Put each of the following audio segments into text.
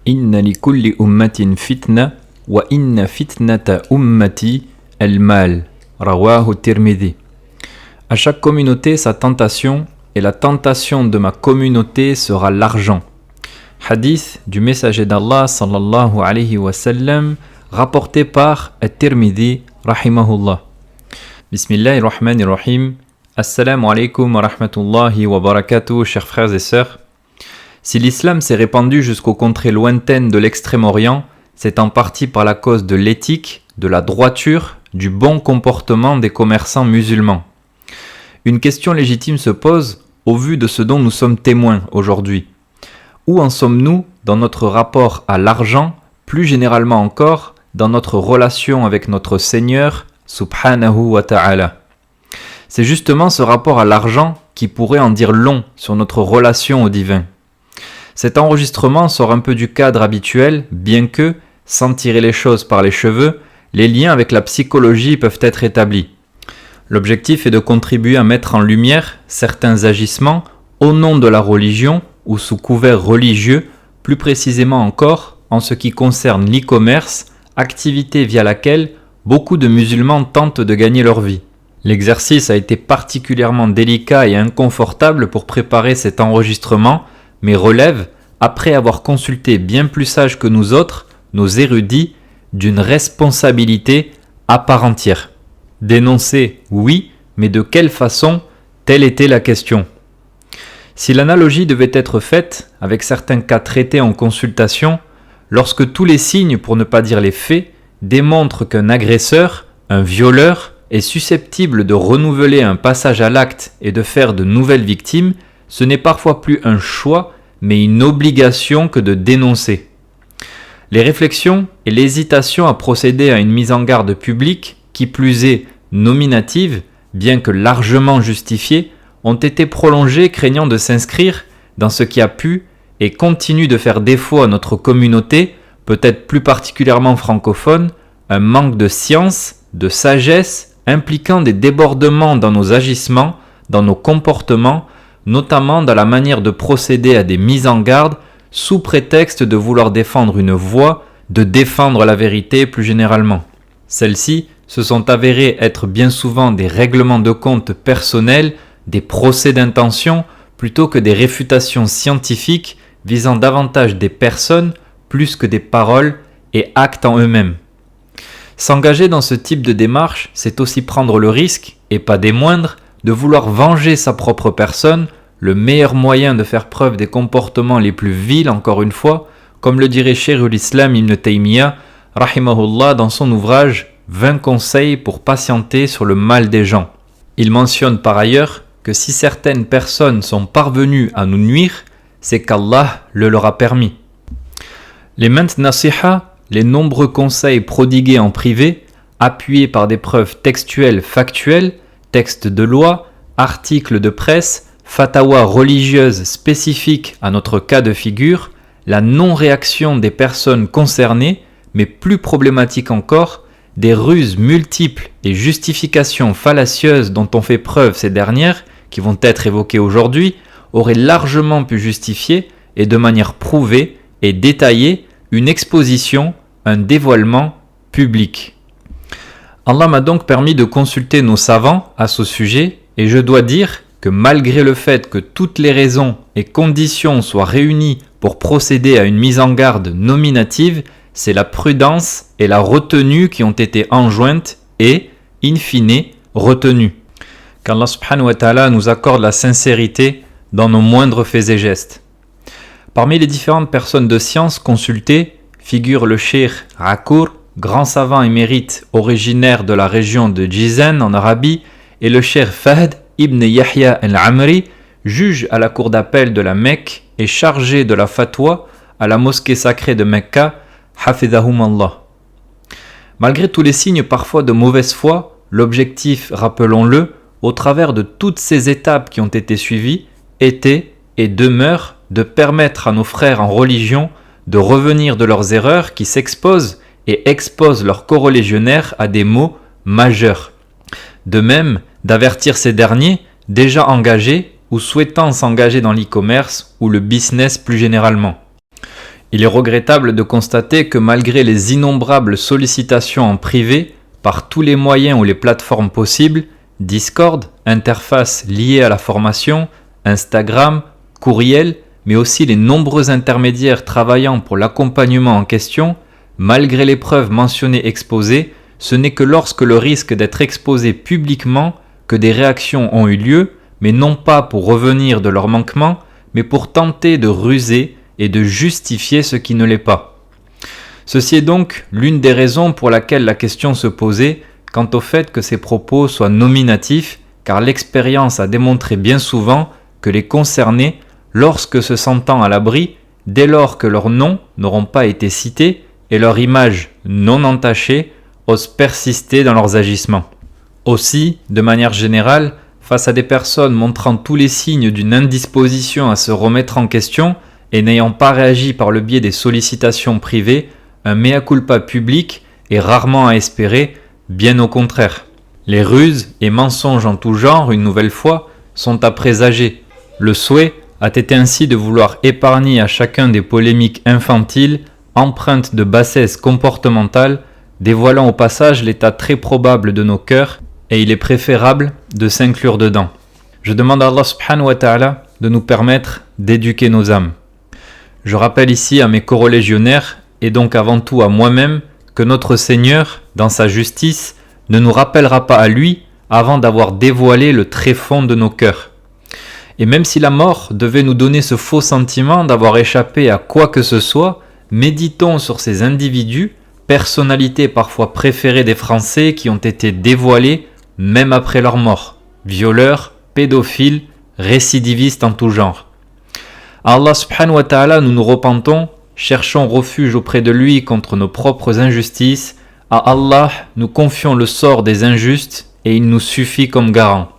Inna li kulli ummatin fitna wa inna fitnata ummati al-mal. Rawahu Tirmidhi. À chaque communauté sa tentation, et la tentation de ma communauté sera l'argent. Hadith du messager d'Allah sallallahu alayhi wa sallam, rapporté par At-Tirmidhi rahimahullah. Bismillahirrahmanirrahim. Assalamu alaikum wa rahmatullahi wa barakatuh, chers frères et sœurs. Si l'islam s'est répandu jusqu'aux contrées lointaines de l'Extrême-Orient, c'est en partie par la cause de l'éthique, de la droiture, du bon comportement des commerçants musulmans. Une question légitime se pose au vu de ce dont nous sommes témoins aujourd'hui. Où en sommes-nous dans notre rapport à l'argent, plus généralement encore dans notre relation avec notre Seigneur, subhanahu wa ta'ala? C'est justement ce rapport à l'argent qui pourrait en dire long sur notre relation au divin. Cet enregistrement sort un peu du cadre habituel, bien que, sans tirer les choses par les cheveux, les liens avec la psychologie peuvent être établis. L'objectif est de contribuer à mettre en lumière certains agissements au nom de la religion ou sous couvert religieux, plus précisément encore en ce qui concerne l'e-commerce, activité via laquelle beaucoup de musulmans tentent de gagner leur vie. L'exercice a été particulièrement délicat et inconfortable pour préparer cet enregistrement, mais relève, après avoir consulté bien plus sages que nous autres, nos érudits, d'une responsabilité à part entière. Dénoncer, oui, mais de quelle façon? Telle était la question. Si l'analogie devait être faite, avec certains cas traités en consultation, lorsque tous les signes, pour ne pas dire les faits, démontrent qu'un agresseur, un violeur, est susceptible de renouveler un passage à l'acte et de faire de nouvelles victimes, ce n'est parfois plus un choix, mais une obligation que de dénoncer. Les réflexions et l'hésitation à procéder à une mise en garde publique, qui plus est nominative, bien que largement justifiée, ont été prolongées craignant de s'inscrire dans ce qui a pu et continue de faire défaut à notre communauté, peut-être plus particulièrement francophone, un manque de science, de sagesse, impliquant des débordements dans nos agissements, dans nos comportements, notamment dans la manière de procéder à des mises en garde, sous prétexte de vouloir défendre une voie, de défendre la vérité plus généralement. Celles-ci se sont avérées être bien souvent des règlements de compte personnels, des procès d'intention, plutôt que des réfutations scientifiques visant davantage des personnes plus que des paroles et actes en eux-mêmes. S'engager dans ce type de démarche, c'est aussi prendre le risque, et pas des moindres, de vouloir venger sa propre personne, le meilleur moyen de faire preuve des comportements les plus vils, encore une fois, comme le dirait Cheikhul Islam Ibn Taymiyyah, rahimahullah, dans son ouvrage 20 conseils pour patienter sur le mal des gens. Il mentionne par ailleurs que si certaines personnes sont parvenues à nous nuire, c'est qu'Allah le leur a permis. Les maintes nasiha, les nombreux conseils prodigués en privé, appuyés par des preuves textuelles factuelles, textes de loi, articles de presse, fatawa religieuses spécifiques à notre cas de figure, la non-réaction des personnes concernées, mais plus problématique encore, des ruses multiples et justifications fallacieuses dont ont fait preuve ces dernières, qui vont être évoquées aujourd'hui, auraient largement pu justifier, et de manière prouvée et détaillée, une exposition, un dévoilement public. Allah m'a donc permis de consulter nos savants à ce sujet, et je dois dire que malgré le fait que toutes les raisons et conditions soient réunies pour procéder à une mise en garde nominative, c'est la prudence et la retenue qui ont été enjointes et, in fine, retenues. Qu'Allah subhanahu wa ta'ala nous accorde la sincérité dans nos moindres faits et gestes. Parmi les différentes personnes de science consultées figure le cheikh Akour, grand savant émérite originaire de la région de Jizan en Arabie, et le cheikh Fahd ibn Yahya al-Amri, juge à la cour d'appel de la Mecque et chargé de la fatwa à la mosquée sacrée de Mecca, hafidhahumallah. Malgré tous les signes parfois de mauvaise foi, l'objectif, rappelons-le, au travers de toutes ces étapes qui ont été suivies, était et demeure de permettre à nos frères en religion de revenir de leurs erreurs qui s'exposent et exposent leurs coreligionnaires à des maux majeurs. De même, d'avertir ces derniers, déjà engagés ou souhaitant s'engager dans l'e-commerce ou le business plus généralement. Il est regrettable de constater que malgré les innombrables sollicitations en privé, par tous les moyens ou les plateformes possibles, Discord, interface liée à la formation, Instagram, courriel, mais aussi les nombreux intermédiaires travaillant pour l'accompagnement en question, malgré les preuves mentionnées exposées, ce n'est que lorsque le risque d'être exposé publiquement que des réactions ont eu lieu, mais non pas pour revenir de leur manquement, mais pour tenter de ruser et de justifier ce qui ne l'est pas. Ceci est donc l'une des raisons pour laquelle la question se posait quant au fait que ces propos soient nominatifs, car l'expérience a démontré bien souvent que les concernés, lorsque se sentant à l'abri, dès lors que leurs noms n'auront pas été cités et leur image non entachée, osent persister dans leurs agissements. Aussi, de manière générale, face à des personnes montrant tous les signes d'une indisposition à se remettre en question et n'ayant pas réagi par le biais des sollicitations privées, un mea culpa public est rarement à espérer, bien au contraire. Les ruses et mensonges en tout genre, une nouvelle fois, sont à présager. Le souhait a été ainsi de vouloir épargner à chacun des polémiques infantiles, empreintes de bassesse comportementale, dévoilant au passage l'état très probable de nos cœurs, et il est préférable de s'inclure dedans. Je demande à Allah subhanahu wa ta'ala de nous permettre d'éduquer nos âmes. Je rappelle ici à mes corolégionnaires, et donc avant tout à moi-même, que notre Seigneur, dans sa justice, ne nous rappellera pas à lui avant d'avoir dévoilé le tréfonds de nos cœurs. Et même si la mort devait nous donner ce faux sentiment d'avoir échappé à quoi que ce soit, méditons sur ces individus, personnalités parfois préférées des Français qui ont été dévoilés même après leur mort, violeurs, pédophiles, récidivistes en tout genre. À Allah subhanahu wa ta'ala, nous nous repentons, cherchons refuge auprès de lui contre nos propres injustices. À Allah, nous confions le sort des injustes et il nous suffit comme garant.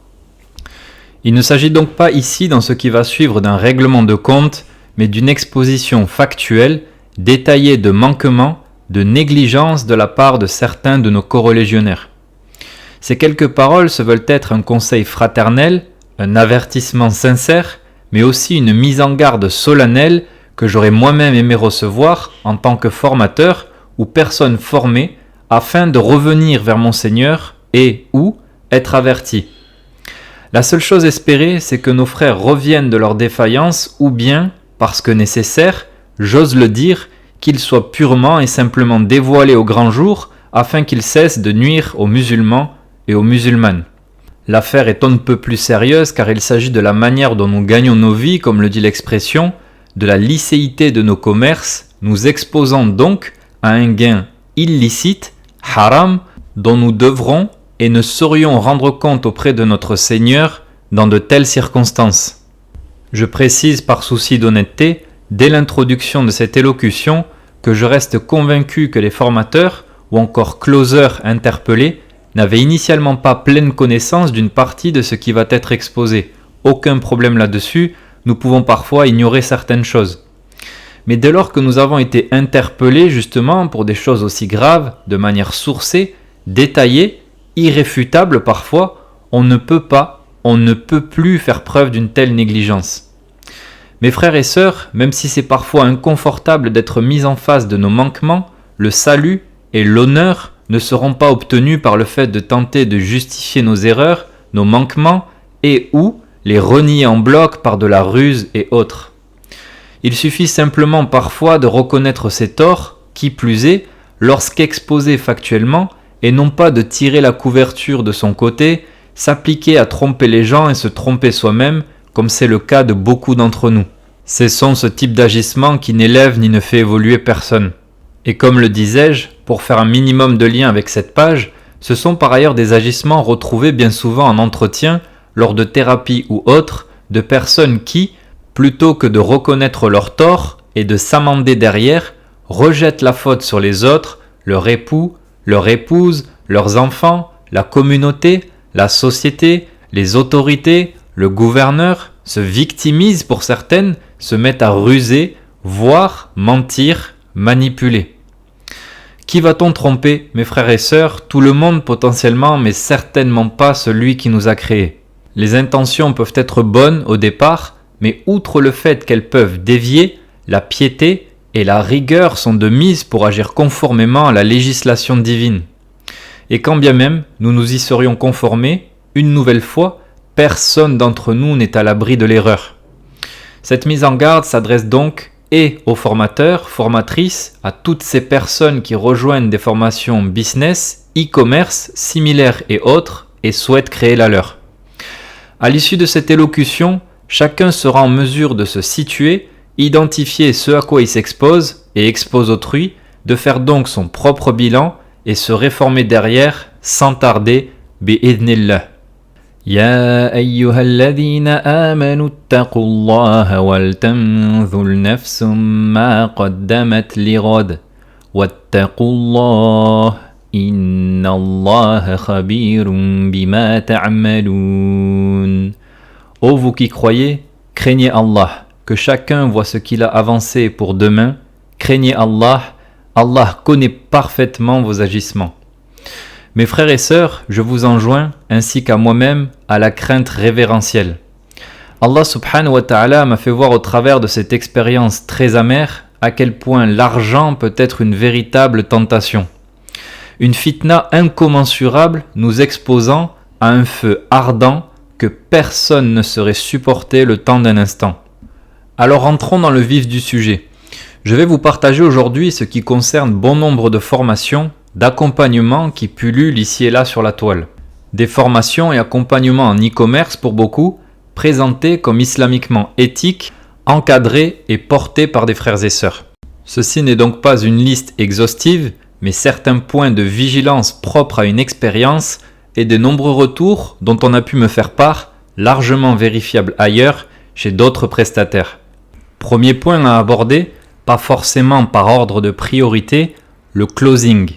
Il ne s'agit donc pas ici dans ce qui va suivre d'un règlement de compte, mais d'une exposition factuelle, détaillée de manquements, de négligence de la part de certains de nos corolégionnaires. Ces quelques paroles se veulent être un conseil fraternel, un avertissement sincère, mais aussi une mise en garde solennelle que j'aurais moi-même aimé recevoir en tant que formateur ou personne formée afin de revenir vers mon Seigneur et ou être averti. La seule chose espérée, c'est que nos frères reviennent de leur défaillance ou bien, parce que nécessaire, j'ose le dire, qu'ils soient purement et simplement dévoilés au grand jour afin qu'ils cessent de nuire aux musulmans et aux musulmanes. L'affaire est on ne peut plus sérieuse car il s'agit de la manière dont nous gagnons nos vies, comme le dit l'expression, de la licéité de nos commerces, nous exposant donc à un gain illicite, haram, dont nous devrons et ne saurions rendre compte auprès de notre Seigneur dans de telles circonstances. Je précise par souci d'honnêteté, dès l'introduction de cette élocution, que je reste convaincu que les formateurs ou encore closers interpellés n'avaient initialement pas pleine connaissance d'une partie de ce qui va être exposé. Aucun problème là-dessus, nous pouvons parfois ignorer certaines choses. Mais dès lors que nous avons été interpellés justement pour des choses aussi graves, de manière sourcée, détaillée, irréfutable parfois, on ne peut plus faire preuve d'une telle négligence. Mes frères et sœurs, même si c'est parfois inconfortable d'être mis en face de nos manquements, le salut et l'honneur ne seront pas obtenus par le fait de tenter de justifier nos erreurs, nos manquements et ou les renier en bloc par de la ruse et autres. Il suffit simplement parfois de reconnaître ses torts, qui plus est, lorsqu'exposés factuellement, et non pas de tirer la couverture de son côté, s'appliquer à tromper les gens et se tromper soi-même, comme c'est le cas de beaucoup d'entre nous. Cessons ce type d'agissement qui n'élève ni ne fait évoluer personne. Et comme le disais-je, pour faire un minimum de lien avec cette page, ce sont par ailleurs des agissements retrouvés bien souvent en entretien, lors de thérapies ou autres, de personnes qui, plutôt que de reconnaître leurs torts et de s'amender derrière, rejettent la faute sur les autres, leur époux, leur épouse, leurs enfants, la communauté, la société, les autorités, le gouverneur, se victimisent pour certaines, se mettent à ruser, voire mentir, manipuler. Qui va-t-on tromper, mes frères et sœurs? Tout le monde potentiellement, mais certainement pas celui qui nous a créés. Les intentions peuvent être bonnes au départ, mais outre le fait qu'elles peuvent dévier, la piété et la rigueur sont de mise pour agir conformément à la législation divine. Et quand bien même nous nous y serions conformés, une nouvelle fois, personne d'entre nous n'est à l'abri de l'erreur. Cette mise en garde s'adresse donc et aux formateurs, formatrices, à toutes ces personnes qui rejoignent des formations business, e-commerce, similaires et autres et souhaitent créer la leur. À l'issue de cette élocution, chacun sera en mesure de se situer, identifier ce à quoi il s'expose et expose autrui, de faire donc son propre bilan et se réformer derrière sans tarder, bi'idhnillah. يا أيها الذين آمنوا اتقوا الله ولتنظر نفس ما قدمت لغد واتقوا الله إن الله خبير بما تعملون. Ô vous qui croyez, craignez Allah, que chacun voit ce qu'il a avancé pour demain. Craignez Allah, Allah connaît parfaitement vos agissements. Mes frères et sœurs, je vous enjoins, ainsi qu'à moi-même, à la crainte révérentielle. Allah subhanahu wa ta'ala m'a fait voir au travers de cette expérience très amère à quel point l'argent peut être une véritable tentation. Une fitna incommensurable nous exposant à un feu ardent que personne ne saurait supporter le temps d'un instant. Alors entrons dans le vif du sujet. Je vais vous partager aujourd'hui ce qui concerne bon nombre de formations d'accompagnement qui pullulent ici et là sur la toile. Des formations et accompagnements en e-commerce pour beaucoup, présentés comme islamiquement éthiques, encadrés et portés par des frères et sœurs. Ceci n'est donc pas une liste exhaustive, mais certains points de vigilance propres à une expérience et de nombreux retours dont on a pu me faire part, largement vérifiables ailleurs, chez d'autres prestataires. Premier point à aborder, pas forcément par ordre de priorité, le closing.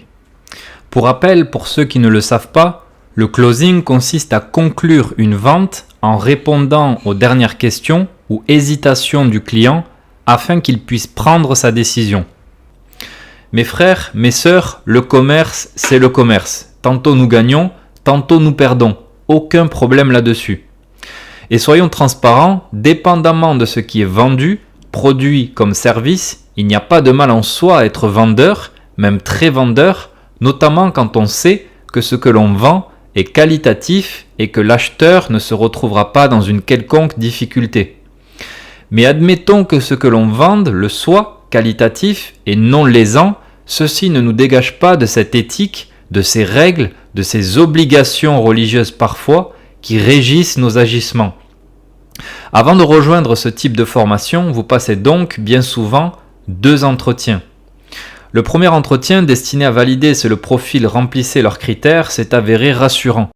Pour rappel, pour ceux qui ne le savent pas, le closing consiste à conclure une vente en répondant aux dernières questions ou hésitations du client afin qu'il puisse prendre sa décision. Mes frères, mes sœurs, le commerce, c'est le commerce. Tantôt nous gagnons, tantôt nous perdons. Aucun problème là-dessus. Et soyons transparents, dépendamment de ce qui est vendu, produit comme service, il n'y a pas de mal en soi à être vendeur, même très vendeur, notamment quand on sait que ce que l'on vend est qualitatif et que l'acheteur ne se retrouvera pas dans une quelconque difficulté. Mais admettons que ce que l'on vende le soit qualitatif et non lésant, ceci ne nous dégage pas de cette éthique, de ces règles, de ces obligations religieuses parfois qui régissent nos agissements. Avant de rejoindre ce type de formation, vous passez donc bien souvent 2 entretiens. Le premier entretien, destiné à valider si le profil remplissait leurs critères, s'est avéré rassurant.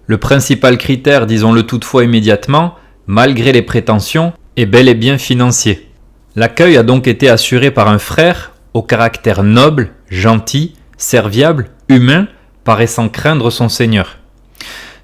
Le principal critère, disons-le toutefois immédiatement, malgré les prétentions, est bel et bien financier. L'accueil a donc été assuré par un frère au caractère noble, gentil, serviable, humain, paraissant craindre son Seigneur.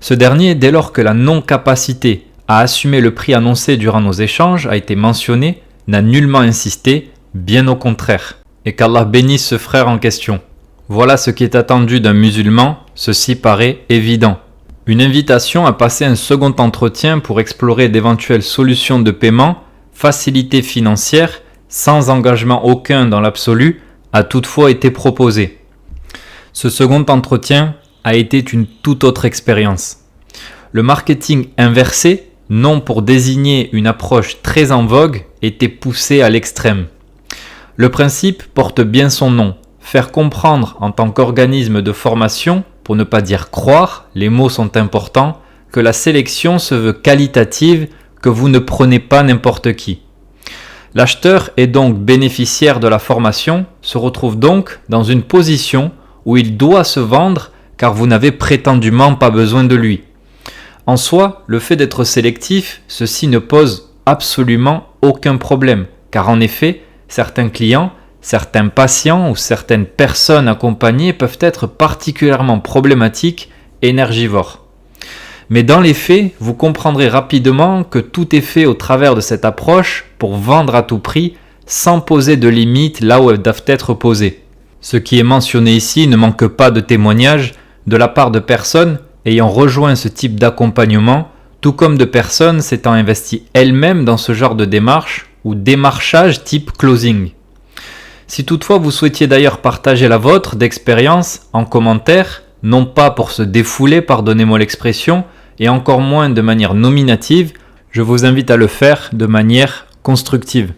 Ce dernier, dès lors que la non-capacité à assumer le prix annoncé durant nos échanges a été mentionnée, n'a nullement insisté, bien au contraire. Et qu'Allah bénisse ce frère en question. Voilà ce qui est attendu d'un musulman, ceci paraît évident. Une invitation à passer un second entretien pour explorer d'éventuelles solutions de paiement, facilités financières, sans engagement aucun dans l'absolu, a toutefois été proposée. Ce second entretien a été une toute autre expérience. Le marketing inversé, nom pour désigner une approche très en vogue, était poussé à l'extrême. Le principe porte bien son nom, faire comprendre en tant qu'organisme de formation, pour ne pas dire croire, les mots sont importants, que la sélection se veut qualitative, que vous ne prenez pas n'importe qui. L'acheteur est donc bénéficiaire de la formation, se retrouve donc dans une position où il doit se vendre car vous n'avez prétendument pas besoin de lui. En soi, le fait d'être sélectif, ceci ne pose absolument aucun problème, car en effet, certains clients, certains patients ou certaines personnes accompagnées peuvent être particulièrement problématiques et énergivores. Mais dans les faits, vous comprendrez rapidement que tout est fait au travers de cette approche pour vendre à tout prix sans poser de limites là où elles doivent être posées. Ce qui est mentionné ici ne manque pas de témoignages de la part de personnes ayant rejoint ce type d'accompagnement, tout comme de personnes s'étant investies elles-mêmes dans ce genre de démarche ou démarchage type closing. Si toutefois vous souhaitiez d'ailleurs partager la vôtre d'expérience en commentaire, non pas pour se défouler, pardonnez-moi l'expression, et encore moins de manière nominative, je vous invite à le faire de manière constructive.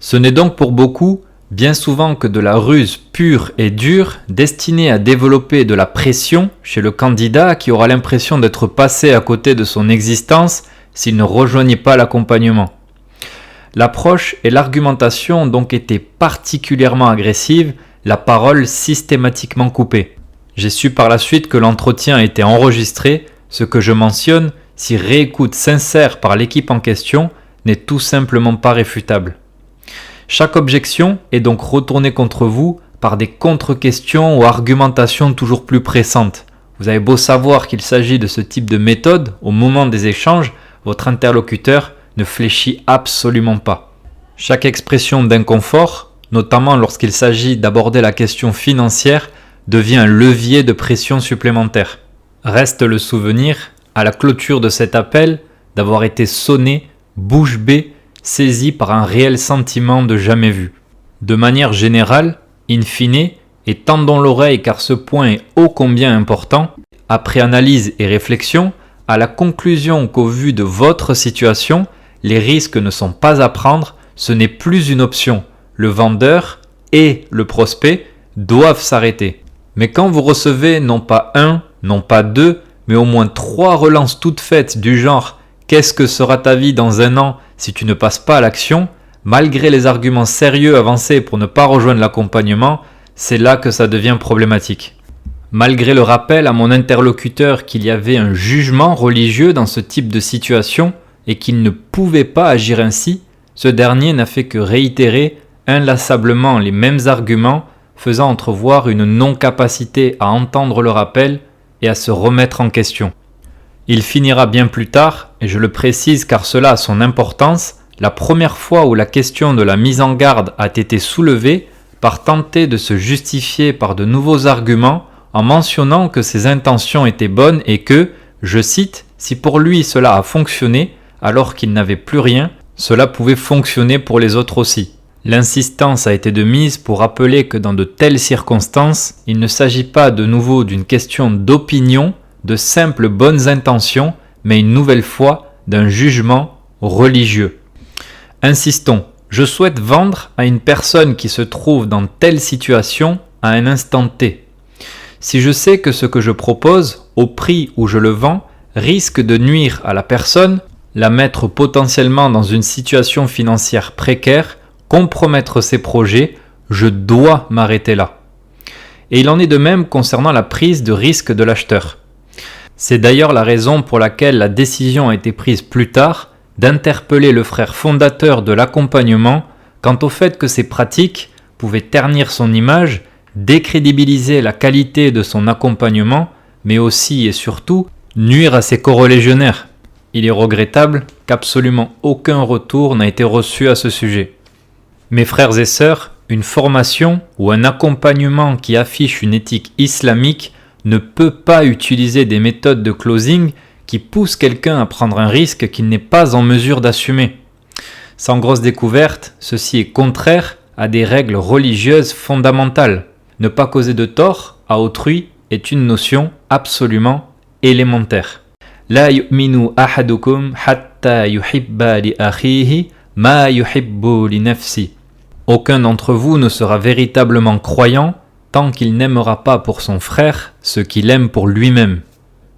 Ce n'est donc pour beaucoup bien souvent que de la ruse pure et dure destinée à développer de la pression chez le candidat qui aura l'impression d'être passé à côté de son existence s'il ne rejoignait pas l'accompagnement. L'approche et l'argumentation ont donc été particulièrement agressives, la parole systématiquement coupée. J'ai su par la suite que l'entretien a été enregistré, ce que je mentionne, si réécoute sincère par l'équipe en question, n'est tout simplement pas réfutable. Chaque objection est donc retournée contre vous par des contre-questions ou argumentations toujours plus pressantes. Vous avez beau savoir qu'il s'agit de ce type de méthode, au moment des échanges, votre interlocuteur ne fléchit absolument pas. Chaque expression d'inconfort, notamment lorsqu'il s'agit d'aborder la question financière, devient un levier de pression supplémentaire. Reste le souvenir, à la clôture de cet appel, d'avoir été sonné, bouche bée, saisi par un réel sentiment de jamais vu. De manière générale, in fine, et tendons l'oreille car ce point est ô combien important, après analyse et réflexion, à la conclusion qu'au vu de votre situation, les risques ne sont pas à prendre, ce n'est plus une option. Le vendeur et le prospect doivent s'arrêter. Mais quand vous recevez non pas un, non pas deux, mais au moins 3 relances toutes faites du genre « Qu'est-ce que sera ta vie dans 1 an si tu ne passes pas à l'action ?» malgré les arguments sérieux avancés pour ne pas rejoindre l'accompagnement, c'est là que ça devient problématique. Malgré le rappel à mon interlocuteur qu'il y avait un jugement religieux dans ce type de situation et qu'il ne pouvait pas agir ainsi, ce dernier n'a fait que réitérer inlassablement les mêmes arguments, faisant entrevoir une non-capacité à entendre le rappel et à se remettre en question. Il finira bien plus tard, et je le précise car cela a son importance, la première fois où la question de la mise en garde a été soulevée par tenter de se justifier par de nouveaux arguments en mentionnant que ses intentions étaient bonnes et que, je cite, si pour lui cela a fonctionné alors qu'il n'avait plus rien, cela pouvait fonctionner pour les autres aussi. L'insistance a été de mise pour rappeler que dans de telles circonstances, il ne s'agit pas de nouveau d'une question d'opinion, de simples bonnes intentions, mais une nouvelle fois d'un jugement religieux. Insistons, je souhaite vendre à une personne qui se trouve dans telle situation à un instant T. Si je sais que ce que je propose, au prix où je le vends, risque de nuire à la personne, la mettre potentiellement dans une situation financière précaire, compromettre ses projets, je dois m'arrêter là. Et il en est de même concernant la prise de risque de l'acheteur. C'est d'ailleurs la raison pour laquelle la décision a été prise plus tard d'interpeller le frère fondateur de l'accompagnement quant au fait que ces pratiques pouvaient ternir son image, décrédibiliser la qualité de son accompagnement, mais aussi et surtout nuire à ses corolégionnaires. Il est regrettable qu'absolument aucun retour n'a été reçu à ce sujet. Mes frères et sœurs, une formation ou un accompagnement qui affiche une éthique islamique ne peut pas utiliser des méthodes de closing qui poussent quelqu'un à prendre un risque qu'il n'est pas en mesure d'assumer. Sans grosse découverte, ceci est contraire à des règles religieuses fondamentales. Ne pas causer de tort à autrui est une notion absolument élémentaire. La yu'minu ahadukum hatta yuhibba li akhihi ma yuhibbu li nafsi. Aucun d'entre vous ne sera véritablement croyant tant qu'il n'aimera pas pour son frère ce qu'il aime pour lui-même.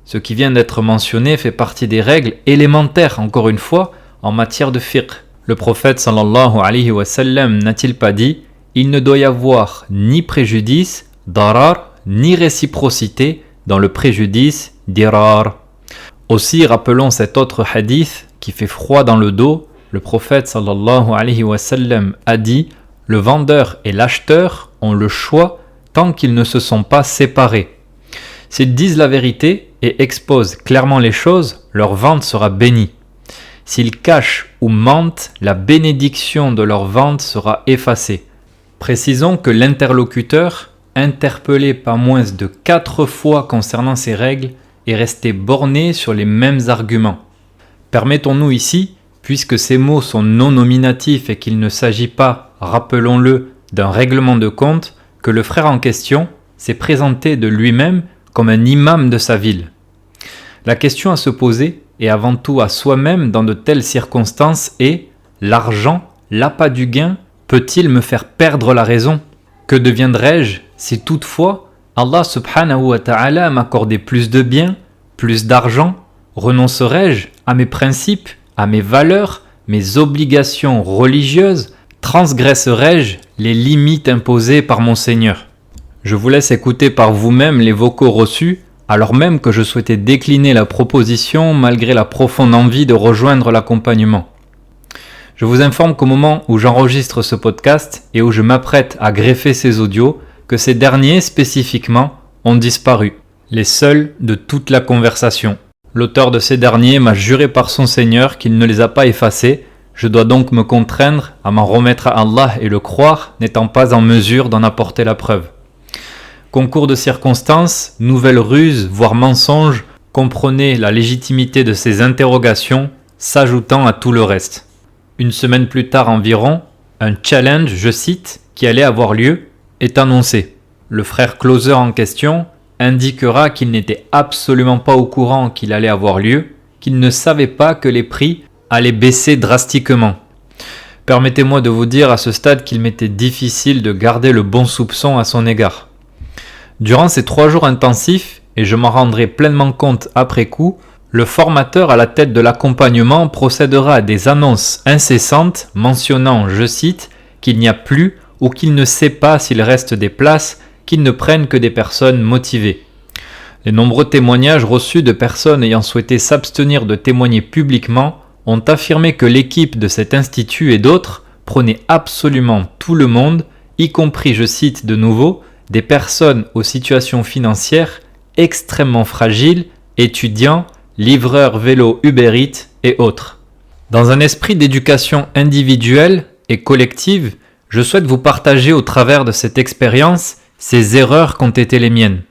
Ce qui vient d'être mentionné fait partie des règles élémentaires, encore une fois, en matière de fiqh. Le prophète sallallahu alayhi wa sallam n'a-t-il pas dit « Il ne doit y avoir ni préjudice, darar, ni réciprocité dans le préjudice, dirar ». Aussi, rappelons cet autre hadith qui fait froid dans le dos. Le prophète sallallahu alayhi wa sallam a dit « Le vendeur et l'acheteur ont le choix tant qu'ils ne se sont pas séparés. S'ils disent la vérité et exposent clairement les choses, leur vente sera bénie. S'ils cachent ou mentent, la bénédiction de leur vente sera effacée. » Précisons que l'interlocuteur, interpellé pas moins de 4 fois concernant ces règles, est resté borné sur les mêmes arguments. Permettons-nous ici, puisque ces mots sont non nominatifs et qu'il ne s'agit pas, rappelons-le, d'un règlement de compte que le frère en question s'est présenté de lui-même comme un imam de sa ville. La question à se poser, et avant tout à soi-même dans de telles circonstances, est « l'argent, l'appât du gain, peut-il me faire perdre la raison ? Que deviendrais-je si toutefois Allah subhanahu wa ta'ala m'accordait plus de biens, plus d'argent ? Renoncerais-je à mes principes, à mes valeurs, mes obligations religieuses ? Transgresserais-je les limites imposées par mon Seigneur ? Je vous laisse écouter par vous-même les vocaux reçus, alors même que je souhaitais décliner la proposition malgré la profonde envie de rejoindre l'accompagnement. Je vous informe qu'au moment où j'enregistre ce podcast et où je m'apprête à greffer ces audios, que ces derniers spécifiquement ont disparu, les seuls de toute la conversation. L'auteur de ces derniers m'a juré par son Seigneur qu'il ne les a pas effacés. Je dois donc me contraindre à m'en remettre à Allah et le croire, n'étant pas en mesure d'en apporter la preuve. Concours de circonstances, nouvelles ruses, voire mensonges, comprenez la légitimité de ces interrogations, s'ajoutant à tout le reste. Une semaine plus tard environ, un challenge, je cite, qui allait avoir lieu, est annoncé. Le frère closer en question indiquera qu'il n'était absolument pas au courant qu'il allait avoir lieu, qu'il ne savait pas que les prix allaient baisser drastiquement. Permettez-moi de vous dire à ce stade qu'il m'était difficile de garder le bon soupçon à son égard. Durant ces 3 jours intensifs, et je m'en rendrai pleinement compte après coup, le formateur à la tête de l'accompagnement procédera à des annonces incessantes mentionnant, je cite, qu'il n'y a plus ou qu'il ne sait pas s'il reste des places, qu'ils ne prennent que des personnes motivées. Les nombreux témoignages reçus de personnes ayant souhaité s'abstenir de témoigner publiquement ont affirmé que l'équipe de cet institut et d'autres prenait absolument tout le monde, y compris, je cite de nouveau, des personnes aux situations financières extrêmement fragiles, étudiants, livreurs vélo Uber Eats et autres. Dans un esprit d'éducation individuelle et collective, je souhaite vous partager au travers de cette expérience ces erreurs qu'ont été les miennes.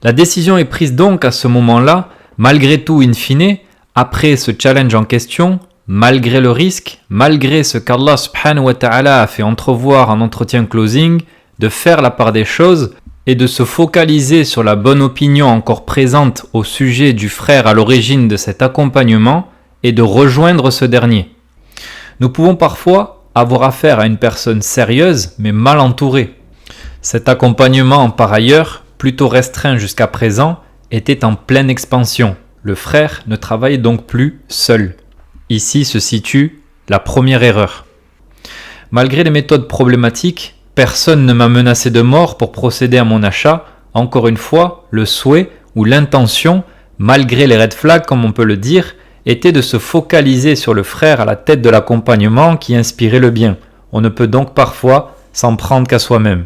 La décision est prise donc à ce moment-là, malgré tout in fine, après ce challenge en question, malgré le risque, malgré ce qu'Allah subhanahu wa ta'ala a fait entrevoir en entretien closing, de faire la part des choses et de se focaliser sur la bonne opinion encore présente au sujet du frère à l'origine de cet accompagnement et de rejoindre ce dernier. Nous pouvons parfois avoir affaire à une personne sérieuse mais mal entourée. Cet accompagnement, par ailleurs, plutôt restreint jusqu'à présent, était en pleine expansion. Le frère ne travaillait donc plus seul. Ici se situe la première erreur. Malgré les méthodes problématiques, personne ne m'a menacé de mort pour procéder à mon achat. Encore une fois, le souhait ou l'intention, malgré les red flags comme on peut le dire, était de se focaliser sur le frère à la tête de l'accompagnement qui inspirait le bien. On ne peut donc parfois s'en prendre qu'à soi-même.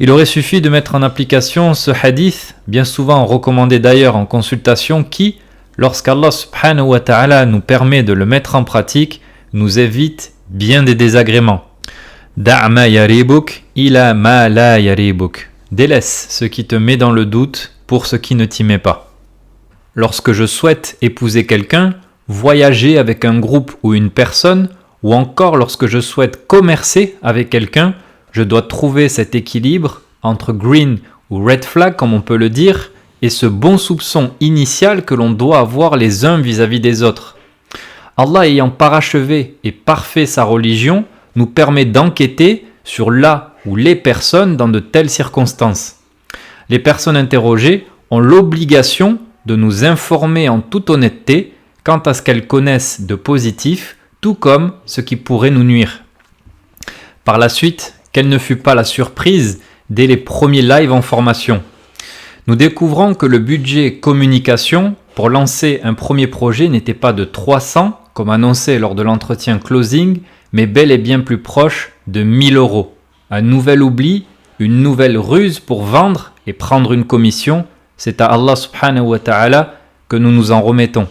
Il aurait suffi de mettre en application ce hadith, bien souvent recommandé d'ailleurs en consultation, qui, lorsqu'Allah subhanahu wa ta'ala nous permet de le mettre en pratique, nous évite bien des désagréments. Da' ma yaribuk ila ma la yaribuk. Délaisse ce qui te met dans le doute pour ce qui ne t'y met pas. Lorsque je souhaite épouser quelqu'un, voyager avec un groupe ou une personne, ou encore lorsque je souhaite commercer avec quelqu'un, je dois trouver cet équilibre entre green ou red flag, comme on peut le dire, et ce bon soupçon initial que l'on doit avoir les uns vis-à-vis des autres. Allah ayant parachevé et parfait sa religion, nous permet d'enquêter sur la ou les personnes dans de telles circonstances. Les personnes interrogées ont l'obligation de nous informer en toute honnêteté quant à ce qu'elles connaissent de positif, tout comme ce qui pourrait nous nuire. Par la suite, quelle ne fut pas la surprise dès les premiers lives en formation. Nous découvrons que le budget communication pour lancer un premier projet n'était pas de 300, comme annoncé lors de l'entretien closing, mais bel et bien plus proche de 1000 €. Un nouvel oubli, une nouvelle ruse pour vendre et prendre une commission, c'est à Allah subhanahu wa ta'ala que nous nous en remettons.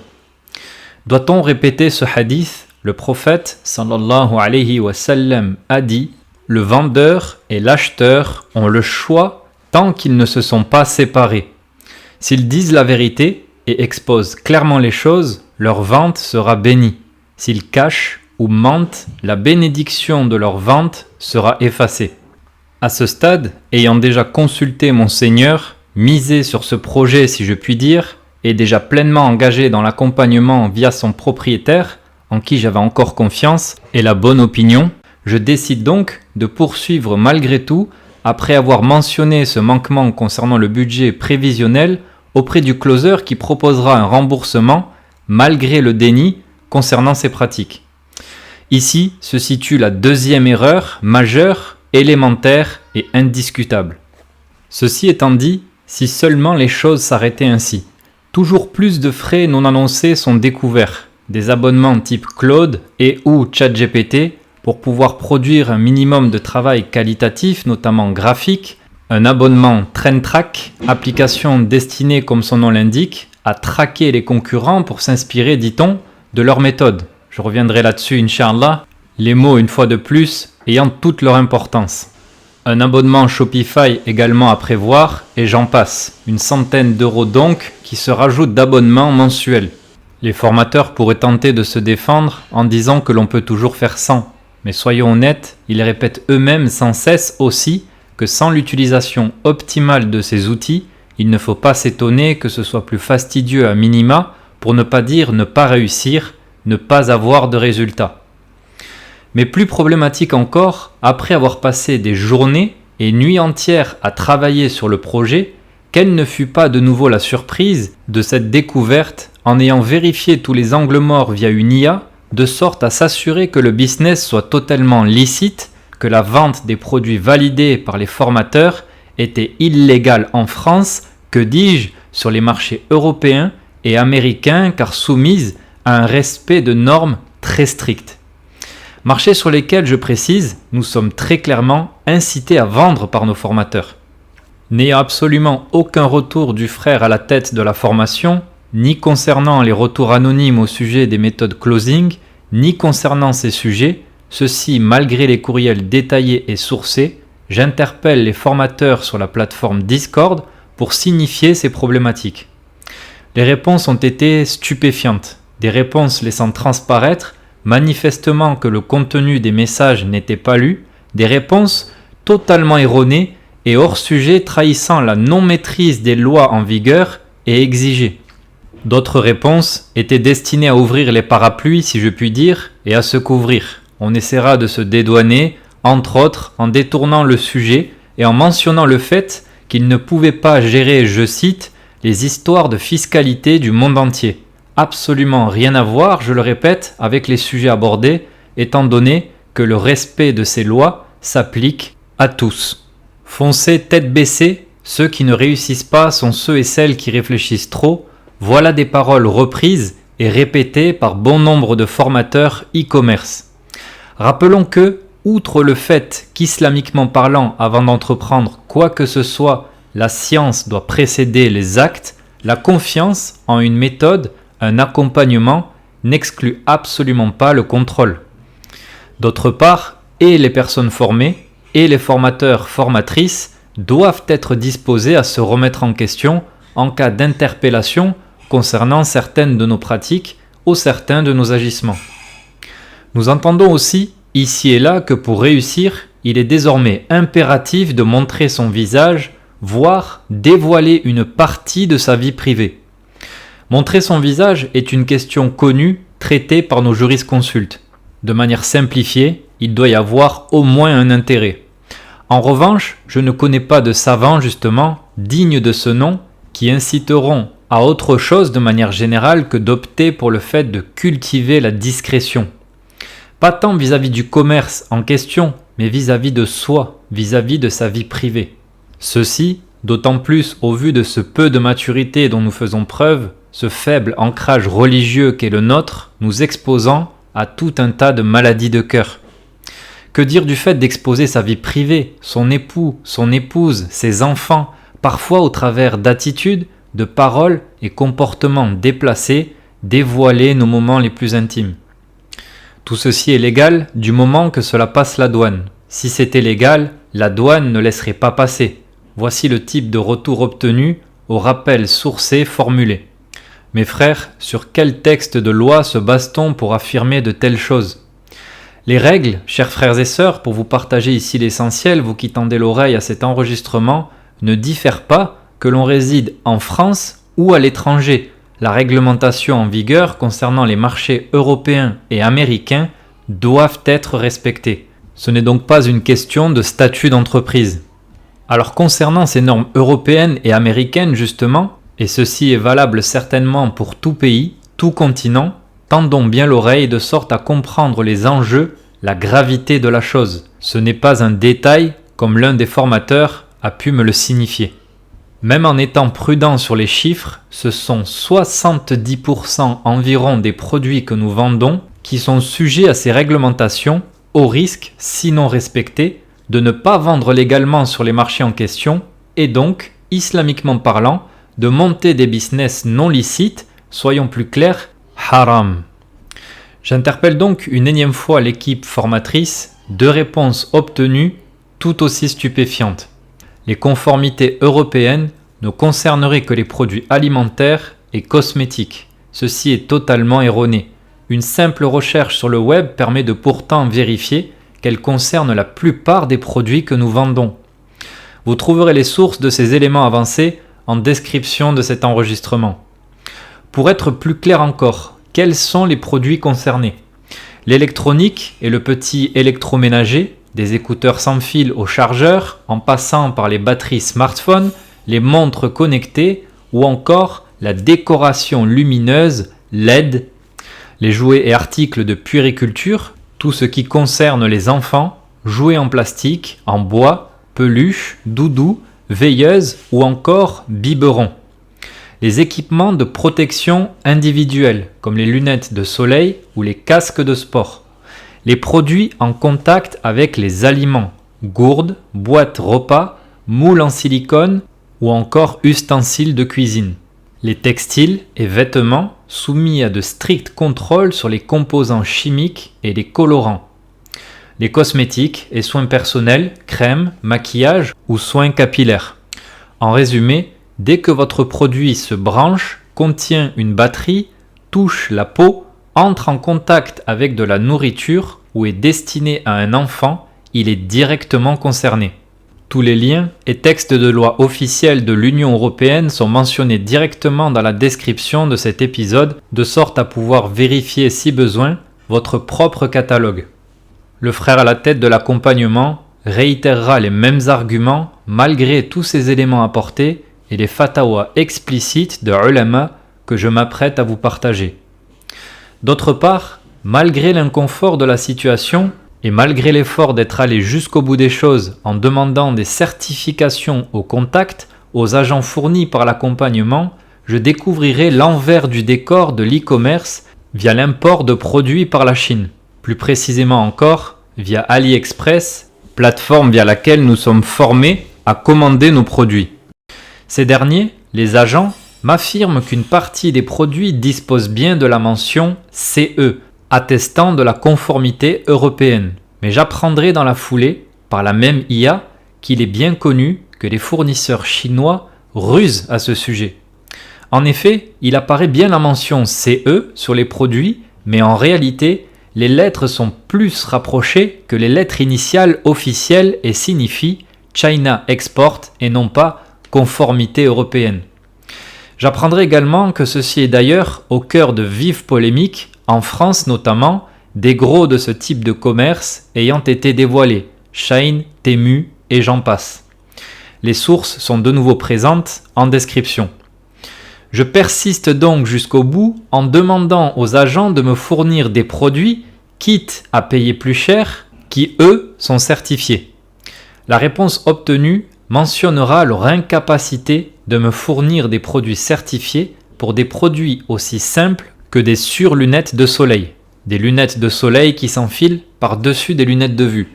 Doit-on répéter ce hadith ? Le prophète sallallahu alayhi wa sallam a dit « Le vendeur et l'acheteur ont le choix tant qu'ils ne se sont pas séparés. S'ils disent la vérité et exposent clairement les choses, leur vente sera bénie. S'ils cachent ou mentent, la bénédiction de leur vente sera effacée. À ce stade, ayant déjà consulté mon Seigneur, misé sur ce projet si je puis dire, et déjà pleinement engagé dans l'accompagnement via son propriétaire, en qui j'avais encore confiance et la bonne opinion, je décide donc de poursuivre malgré tout, après avoir mentionné ce manquement concernant le budget prévisionnel auprès du closer qui proposera un remboursement malgré le déni concernant ces pratiques. Ici se situe la deuxième erreur majeure, élémentaire et indiscutable. Ceci étant dit, si seulement les choses s'arrêtaient ainsi. Toujours plus de frais non annoncés sont découverts, des abonnements type Claude et ou ChatGPT pour pouvoir produire un minimum de travail qualitatif, notamment graphique, un abonnement TrendTrack, application destinée comme son nom l'indique, à traquer les concurrents pour s'inspirer, dit-on, de leur méthode. Je reviendrai là-dessus, Inch'Allah, les mots une fois de plus ayant toute leur importance. Un abonnement Shopify également à prévoir et j'en passe, une centaine d'euros donc qui se rajoutent d'abonnements mensuels. Les formateurs pourraient tenter de se défendre en disant que l'on peut toujours faire sans, mais soyons honnêtes, ils répètent eux-mêmes sans cesse aussi que sans l'utilisation optimale de ces outils, il ne faut pas s'étonner que ce soit plus fastidieux à minima, pour ne pas dire ne pas réussir, ne pas avoir de résultats. Mais plus problématique encore, après avoir passé des journées et nuits entières à travailler sur le projet, quelle ne fut pas de nouveau la surprise de cette découverte en ayant vérifié tous les angles morts via une IA, de sorte à s'assurer que le business soit totalement licite, que la vente des produits validés par les formateurs était illégale en France, que dis-je, sur les marchés européens et américains car soumise à un respect de normes très strictes. Marchés sur lesquels, je précise, nous sommes très clairement incités à vendre par nos formateurs. N'ayant absolument aucun retour du frère à la tête de la formation, ni concernant les retours anonymes au sujet des méthodes closing, ni concernant ces sujets, ceci malgré les courriels détaillés et sourcés, j'interpelle les formateurs sur la plateforme Discord pour signifier ces problématiques. Les réponses ont été stupéfiantes, des réponses laissant transparaître manifestement que le contenu des messages n'était pas lu, des réponses totalement erronées et hors sujet trahissant la non-maîtrise des lois en vigueur et exigées. D'autres réponses étaient destinées à ouvrir les parapluies, si je puis dire, et à se couvrir. On essaiera de se dédouaner, entre autres, en détournant le sujet et en mentionnant le fait qu'ils ne pouvaient pas gérer, je cite, les histoires de fiscalité du monde entier. Absolument rien à voir, je le répète, avec les sujets abordés, étant donné que le respect de ces lois s'applique à tous. Foncez tête baissée, ceux qui ne réussissent pas sont ceux et celles qui réfléchissent trop. Voilà des paroles reprises et répétées par bon nombre de formateurs e-commerce. Rappelons que, outre le fait qu'islamiquement parlant, avant d'entreprendre quoi que ce soit, la science doit précéder les actes, la confiance en une méthode, un accompagnement, n'exclut absolument pas le contrôle. D'autre part, et les personnes formées, et les formateurs formatrices doivent être disposés à se remettre en question en cas d'interpellation concernant certaines de nos pratiques ou certains de nos agissements. Nous entendons aussi, ici et là, que pour réussir, il est désormais impératif de montrer son visage, voire dévoiler une partie de sa vie privée. Montrer son visage est une question connue, traitée par nos jurisconsultes. De manière simplifiée, il doit y avoir au moins un intérêt. En revanche, je ne connais pas de savants, justement, dignes de ce nom, qui inciteront à autre chose de manière générale que d'opter pour le fait de cultiver la discrétion. Pas tant vis-à-vis du commerce en question, mais vis-à-vis de soi, vis-à-vis de sa vie privée. Ceci, d'autant plus au vu de ce peu de maturité dont nous faisons preuve, ce faible ancrage religieux qu'est le nôtre, nous exposant à tout un tas de maladies de cœur. Que dire du fait d'exposer sa vie privée, son époux, son épouse, ses enfants, parfois au travers d'attitudes, de paroles et comportements déplacés, dévoiler nos moments les plus intimes. Tout ceci est légal du moment que cela passe la douane. Si c'était légal, la douane ne laisserait pas passer. Voici le type de retour obtenu au rappel sourcé formulé. Mes frères, sur quel texte de loi se base-t-on pour affirmer de telles choses ? Les règles, chers frères et sœurs, pour vous partager ici l'essentiel, vous qui tendez l'oreille à cet enregistrement, ne diffèrent pas que l'on réside en France ou à l'étranger. La réglementation en vigueur concernant les marchés européens et américains doivent être respectées. Ce n'est donc pas une question de statut d'entreprise. Alors concernant ces normes européennes et américaines justement, et ceci est valable certainement pour tout pays, tout continent, tendons bien l'oreille de sorte à comprendre les enjeux, la gravité de la chose. Ce n'est pas un détail comme l'un des formateurs a pu me le signifier. Même en étant prudent sur les chiffres, ce sont 70% environ des produits que nous vendons qui sont sujets à ces réglementations, au risque, sinon respectés, de ne pas vendre légalement sur les marchés en question et donc, islamiquement parlant, de monter des business non licites, soyons plus clairs, haram. J'interpelle donc une énième fois l'équipe formatrice, 2 réponses obtenues tout aussi stupéfiantes. Les conformités européennes ne concerneraient que les produits alimentaires et cosmétiques. Ceci est totalement erroné. Une simple recherche sur le web permet de pourtant vérifier qu'elle concerne la plupart des produits que nous vendons. Vous trouverez les sources de ces éléments avancés en description de cet enregistrement. Pour être plus clair encore, quels sont les produits concernés ? L'électronique et le petit électroménager, des écouteurs sans fil au chargeur, en passant par les batteries smartphones, les montres connectées ou encore la décoration lumineuse LED, les jouets et articles de puériculture, tout ce qui concerne les enfants, jouets en plastique, en bois, peluches, doudous, veilleuses ou encore biberons. Les équipements de protection individuelle, comme les lunettes de soleil ou les casques de sport. Les produits en contact avec les aliments, gourdes, boîtes repas, moules en silicone ou encore ustensiles de cuisine. Les textiles et vêtements soumis à de stricts contrôles sur les composants chimiques et les colorants. Les cosmétiques et soins personnels, crèmes, maquillage ou soins capillaires. En résumé, dès que votre produit se branche, contient une batterie, touche la peau, entre en contact avec de la nourriture ou est destiné à un enfant, il est directement concerné. Tous les liens et textes de loi officiels de l'Union européenne sont mentionnés directement dans la description de cet épisode, de sorte à pouvoir vérifier si besoin votre propre catalogue. Le frère à la tête de l'accompagnement réitérera les mêmes arguments malgré tous ces éléments apportés et les fatawas explicites de ulama que je m'apprête à vous partager. D'autre part, malgré l'inconfort de la situation, et malgré l'effort d'être allé jusqu'au bout des choses en demandant des certifications au contact aux agents fournis par l'accompagnement, je découvrirai l'envers du décor de l'e-commerce via l'import de produits par la Chine. Plus précisément encore, via AliExpress, plateforme via laquelle nous sommes formés à commander nos produits. Ces derniers, les agents, m'affirment qu'une partie des produits dispose bien de la mention CE, attestant de la conformité européenne. Mais j'apprendrai dans la foulée, par la même IA, qu'il est bien connu que les fournisseurs chinois rusent à ce sujet. En effet, il apparaît bien la mention CE sur les produits, mais en réalité, les lettres sont plus rapprochées que les lettres initiales officielles et signifient China Export et non pas conformité européenne. J'apprendrai également que ceci est d'ailleurs au cœur de vives polémiques, en France notamment, des gros de ce type de commerce ayant été dévoilés, Shein, Temu et j'en passe. Les sources sont de nouveau présentes en description. Je persiste donc jusqu'au bout en demandant aux agents de me fournir des produits, quitte à payer plus cher, qui eux sont certifiés. La réponse obtenue mentionnera leur incapacité de me fournir des produits certifiés pour des produits aussi simples que des surlunettes de soleil. Des lunettes de soleil qui s'enfilent par-dessus des lunettes de vue.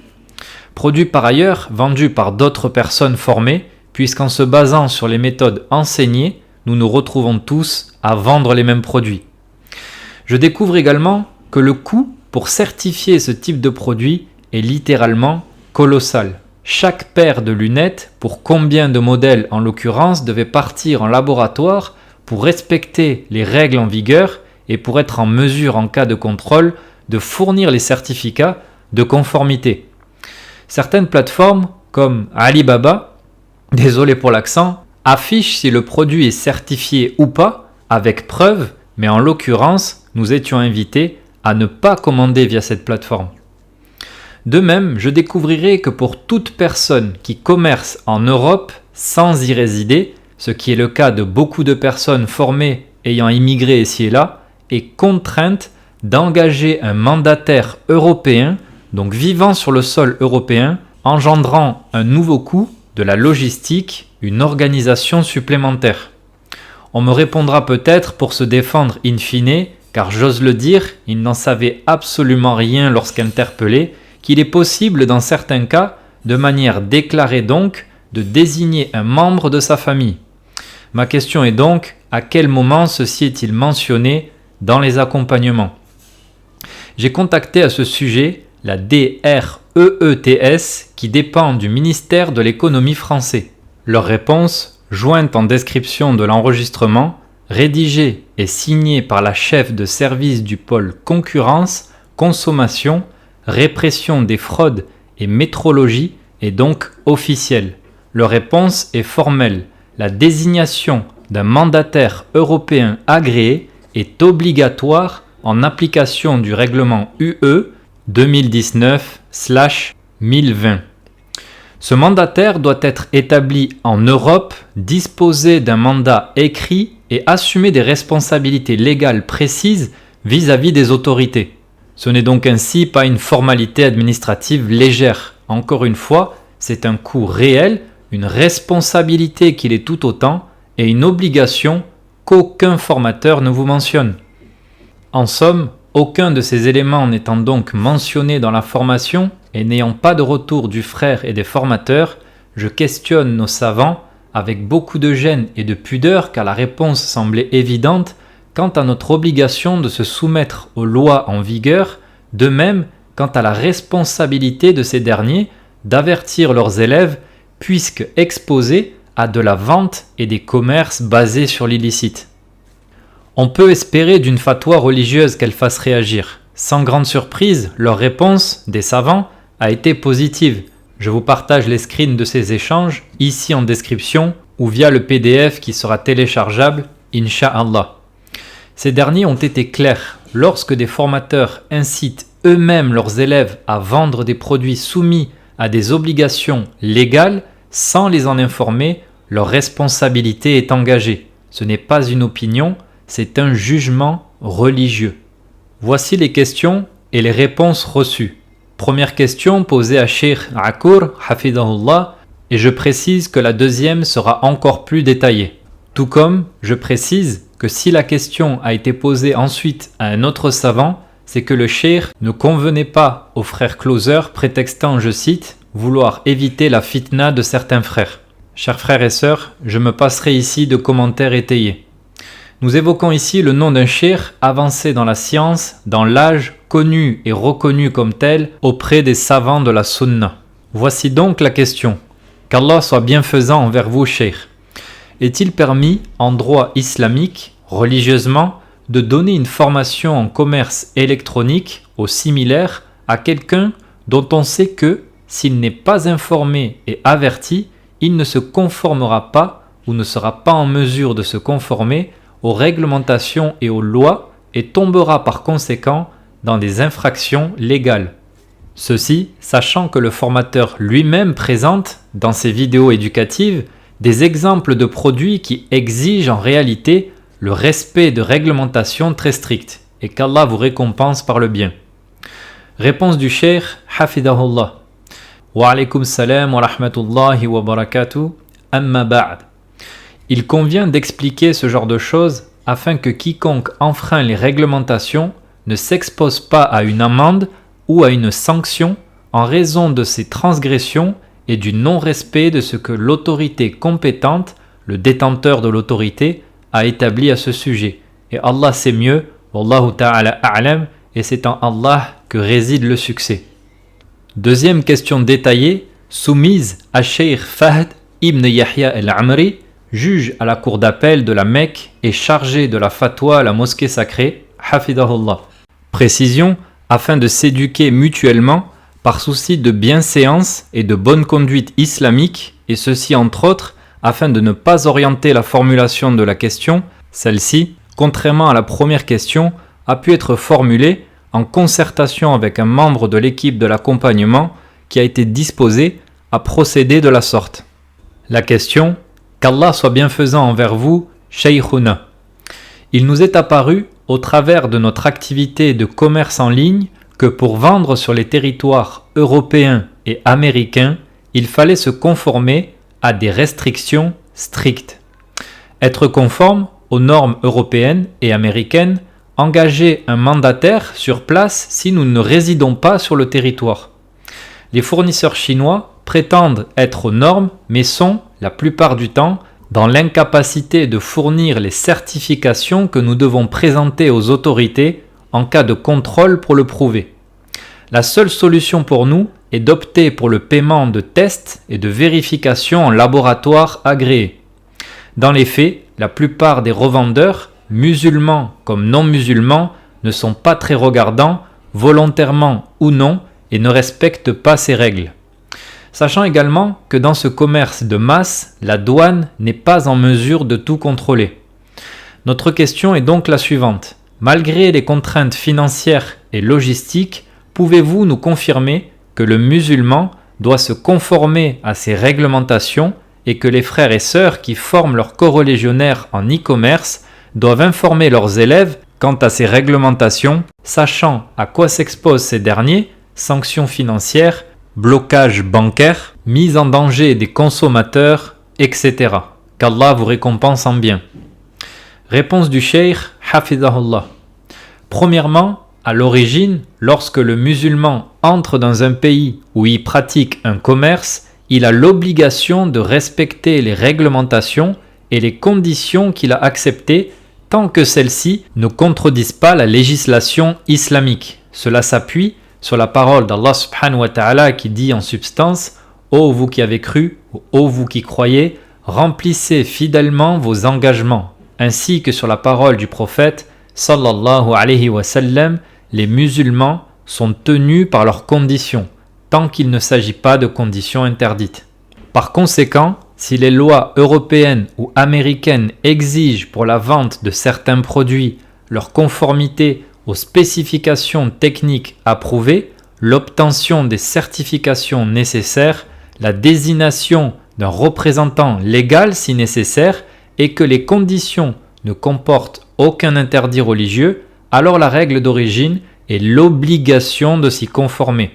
Produits par ailleurs vendus par d'autres personnes formées, puisqu'en se basant sur les méthodes enseignées, nous nous retrouvons tous à vendre les mêmes produits. Je découvre également que le coût pour certifier ce type de produit est littéralement colossal. Chaque paire de lunettes, pour combien de modèles en l'occurrence, devait partir en laboratoire pour respecter les règles en vigueur et pour être en mesure, en cas de contrôle, de fournir les certificats, de conformité. Certaines plateformes, comme Alibaba, désolé pour l'accent, affichent si le produit est certifié ou pas, avec preuve, mais en l'occurrence, nous étions invités à ne pas commander via cette plateforme. De même, je découvrirai que pour toute personne qui commerce en Europe sans y résider, ce qui est le cas de beaucoup de personnes formées ayant immigré ici et là, est contrainte d'engager un mandataire européen, donc vivant sur le sol européen, engendrant un nouveau coût, de la logistique, une organisation supplémentaire. On me répondra peut-être pour se défendre in fine, car j'ose le dire, il n'en savait absolument rien lorsqu'interpellé, qu'il est possible dans certains cas, de manière déclarée donc, de désigner un membre de sa famille. Ma question est donc, à quel moment ceci est-il mentionné dans les accompagnements ? J'ai contacté à ce sujet la DREETS qui dépend du ministère de l'économie français. Leur réponse, jointe en description de l'enregistrement, rédigée et signée par la chef de service du pôle concurrence, consommation, répression des fraudes et métrologie, est donc officielle. Leur réponse est formelle. La désignation d'un mandataire européen agréé est obligatoire en application du règlement UE 2019/1020. Ce mandataire doit être établi en Europe, disposer d'un mandat écrit et assumer des responsabilités légales précises vis-à-vis des autorités. Ce n'est donc ainsi pas une formalité administrative légère. Encore une fois, c'est un coût réel, une responsabilité qu'il est tout autant et une obligation qu'aucun formateur ne vous mentionne. En somme, aucun de ces éléments n'étant donc mentionné dans la formation et n'ayant pas de retour du frère et des formateurs, je questionne nos savants avec beaucoup de gêne et de pudeur car la réponse semblait évidente quant à notre obligation de se soumettre aux lois en vigueur, de même quant à la responsabilité de ces derniers d'avertir leurs élèves puisque exposés à de la vente et des commerces basés sur l'illicite. On peut espérer d'une fatwa religieuse qu'elle fasse réagir. Sans grande surprise, leur réponse, des savants, a été positive. Je vous partage les screens de ces échanges, ici en description, ou via le PDF qui sera téléchargeable, Inch'Allah. Ces derniers ont été clairs. Lorsque des formateurs incitent eux-mêmes leurs élèves à vendre des produits soumis à des obligations légales, sans les en informer, leur responsabilité est engagée. Ce n'est pas une opinion, c'est un jugement religieux. Voici les questions et les réponses reçues. Première question posée à Cheikh Akour, Hafidahullah, et je précise que la deuxième sera encore plus détaillée. Tout comme je précise que si la question a été posée ensuite à un autre savant, c'est que le cheikh ne convenait pas au frère Closer, prétextant, je cite, vouloir éviter la fitna de certains frères. Chers frères et sœurs, je me passerai ici de commentaires étayés. Nous évoquons ici le nom d'un cheikh avancé dans la science, dans l'âge, connu et reconnu comme tel auprès des savants de la sunna. Voici donc la question. Qu'Allah soit bienfaisant envers vous, cheikh. Est-il permis, en droit islamique, religieusement, de donner une formation en commerce électronique ou similaire à quelqu'un dont on sait que, s'il n'est pas informé et averti, il ne se conformera pas ou ne sera pas en mesure de se conformer aux réglementations et aux lois et tombera par conséquent dans des infractions légales. Ceci, sachant que le formateur lui-même présente, dans ses vidéos éducatives, des exemples de produits qui exigent en réalité le respect de réglementations très strictes et qu'Allah vous récompense par le bien. Réponse du cheikh Hafidahullah. Wa alaykum salam wa rahmatullahi wa barakatuh. Amma ba'd. Il convient d'expliquer ce genre de choses afin que quiconque enfreint les réglementations ne s'expose pas à une amende ou à une sanction en raison de ses transgressions et du non-respect de ce que l'autorité compétente, le détenteur de l'autorité, a établi à ce sujet. Et Allah sait mieux, Wallahu ta'ala a'lam, et c'est en Allah que réside le succès. Deuxième question détaillée, soumise à Cheikh Fahd ibn Yahya al-Amri, juge à la cour d'appel de la Mecque et chargé de la fatwa à la mosquée sacrée, Hafidahullah. Précision, afin de s'éduquer mutuellement, par souci de bienséance et de bonne conduite islamique, et ceci entre autres afin de ne pas orienter la formulation de la question, celle-ci, contrairement à la première question, a pu être formulée en concertation avec un membre de l'équipe de l'accompagnement qui a été disposé à procéder de la sorte. La question, qu'Allah soit bienfaisant envers vous, Shaykhuna. Il nous est apparu, au travers de notre activité de commerce en ligne, que pour vendre sur les territoires européens et américains, il fallait se conformer à des restrictions strictes. Être conforme aux normes européennes et américaines, engager un mandataire sur place si nous ne résidons pas sur le territoire. Les fournisseurs chinois prétendent être aux normes, mais sont, la plupart du temps, dans l'incapacité de fournir les certifications que nous devons présenter aux autorités en cas de contrôle pour le prouver. La seule solution pour nous est d'opter pour le paiement de tests et de vérifications en laboratoire agréés. Dans les faits, la plupart des revendeurs, musulmans comme non musulmans, ne sont pas très regardants, volontairement ou non, et ne respectent pas ces règles. Sachant également que dans ce commerce de masse, la douane n'est pas en mesure de tout contrôler. Notre question est donc la suivante. Malgré les contraintes financières et logistiques, pouvez-vous nous confirmer que le musulman doit se conformer à ces réglementations et que les frères et sœurs qui forment leurs coreligionnaires en e-commerce doivent informer leurs élèves quant à ces réglementations, sachant à quoi s'exposent ces derniers, sanctions financières, blocage bancaire, mise en danger des consommateurs, etc. Qu'Allah vous récompense en bien. Réponse du Cheikh, Hafidahullah. Premièrement, à l'origine, lorsque le musulman entre dans un pays où il pratique un commerce, il a l'obligation de respecter les réglementations et les conditions qu'il a acceptées tant que celles-ci ne contredisent pas la législation islamique. Cela s'appuie sur la parole d'Allah subhanahu wa ta'ala qui dit en substance « Ô vous qui avez cru, ô vous qui croyez, remplissez fidèlement vos engagements » ainsi que sur la parole du prophète sallallahu alayhi wa sallam, les musulmans sont tenus par leurs conditions, tant qu'il ne s'agit pas de conditions interdites. Par conséquent, si les lois européennes ou américaines exigent pour la vente de certains produits leur conformité aux spécifications techniques approuvées, l'obtention des certifications nécessaires, la désignation d'un représentant légal si nécessaire, et que les conditions ne comportent aucun interdit religieux, alors la règle d'origine est l'obligation de s'y conformer.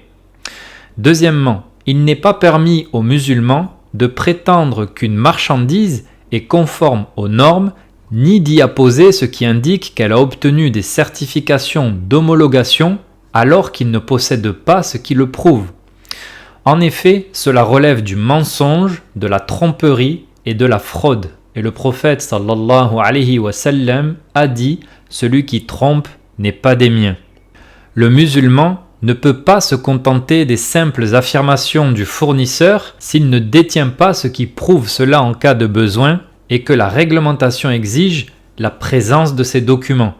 Deuxièmement, il n'est pas permis aux musulmans de prétendre qu'une marchandise est conforme aux normes, ni d'y apposer ce qui indique qu'elle a obtenu des certifications d'homologation alors qu'il ne possède pas ce qui le prouve. En effet, cela relève du mensonge, de la tromperie et de la fraude. Et le prophète sallallahu alayhi wa sallam a dit « Celui qui trompe n'est pas des miens ». Le musulman ne peut pas se contenter des simples affirmations du fournisseur s'il ne détient pas ce qui prouve cela en cas de besoin et que la réglementation exige la présence de ces documents.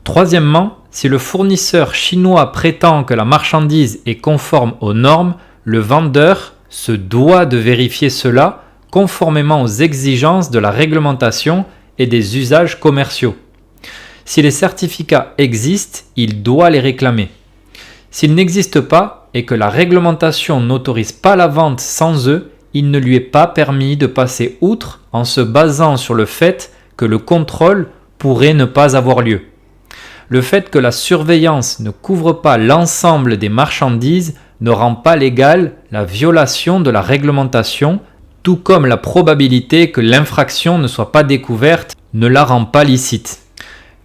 Troisièmement, si le fournisseur chinois prétend que la marchandise est conforme aux normes, le vendeur se doit de vérifier cela conformément aux exigences de la réglementation et des usages commerciaux. Si les certificats existent, il doit les réclamer. S'ils n'existent pas et que la réglementation n'autorise pas la vente sans eux, il ne lui est pas permis de passer outre en se basant sur le fait que le contrôle pourrait ne pas avoir lieu. Le fait que la surveillance ne couvre pas l'ensemble des marchandises ne rend pas légale la violation de la réglementation, tout comme la probabilité que l'infraction ne soit pas découverte ne la rend pas licite.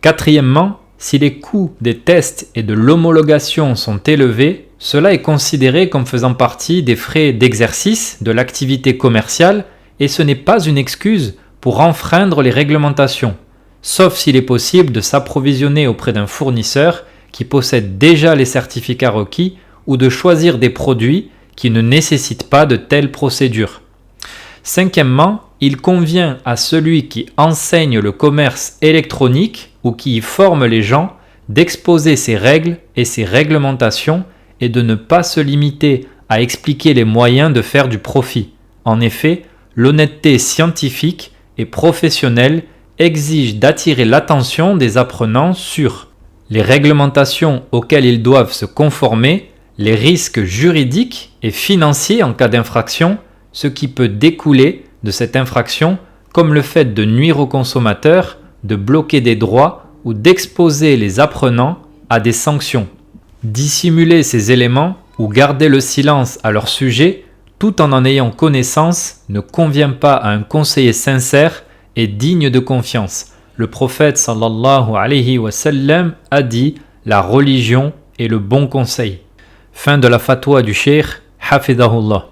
Quatrièmement, si les coûts des tests et de l'homologation sont élevés, cela est considéré comme faisant partie des frais d'exercice de l'activité commerciale et ce n'est pas une excuse pour enfreindre les réglementations, sauf s'il est possible de s'approvisionner auprès d'un fournisseur qui possède déjà les certificats requis ou de choisir des produits qui ne nécessitent pas de telles procédures. Cinquièmement, il convient à celui qui enseigne le commerce électronique ou qui y forme les gens d'exposer ces règles et ces réglementations est de ne pas se limiter à expliquer les moyens de faire du profit. En effet, l'honnêteté scientifique et professionnelle exige d'attirer l'attention des apprenants sur les réglementations auxquelles ils doivent se conformer, les risques juridiques et financiers en cas d'infraction, ce qui peut découler de cette infraction, comme le fait de nuire aux consommateurs, de bloquer des droits ou d'exposer les apprenants à des sanctions. Dissimuler ces éléments ou garder le silence à leur sujet, tout en ayant connaissance, ne convient pas à un conseiller sincère et digne de confiance. Le prophète sallallahu alayhi wa sallam a dit « La religion est le bon conseil ». Fin de la fatwa du cheikh, hafidahullah.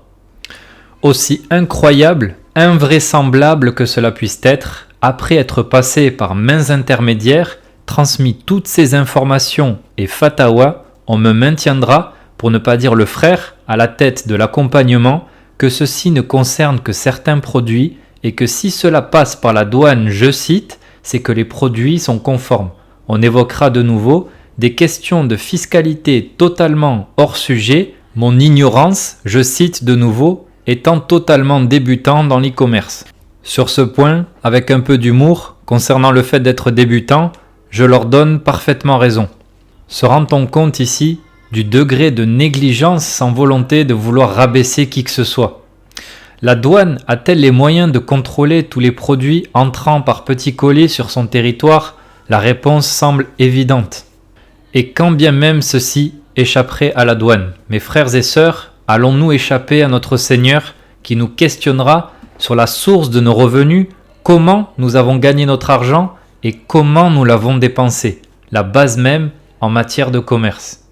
Aussi incroyable, invraisemblable que cela puisse être, après être passé par mains intermédiaires, transmis toutes ces informations et fatawa, on me maintiendra, pour ne pas dire le frère, à la tête de l'accompagnement, que ceci ne concerne que certains produits et que si cela passe par la douane, je cite, c'est que les produits sont conformes. On évoquera de nouveau des questions de fiscalité totalement hors sujet, mon ignorance, je cite de nouveau, étant totalement débutant dans l'e-commerce. Sur ce point, avec un peu d'humour, concernant le fait d'être débutant, je leur donne parfaitement raison. Se rend-on compte ici du degré de négligence sans volonté de vouloir rabaisser qui que ce soit? La douane a-t-elle les moyens de contrôler tous les produits entrant par petits colis sur son territoire? La réponse semble évidente. Et quand bien même ceci échapperait à la douane, mes frères et sœurs, allons-nous échapper à notre Seigneur qui nous questionnera sur la source de nos revenus, comment nous avons gagné notre argent et comment nous l'avons dépensé, la base même en matière de commerce.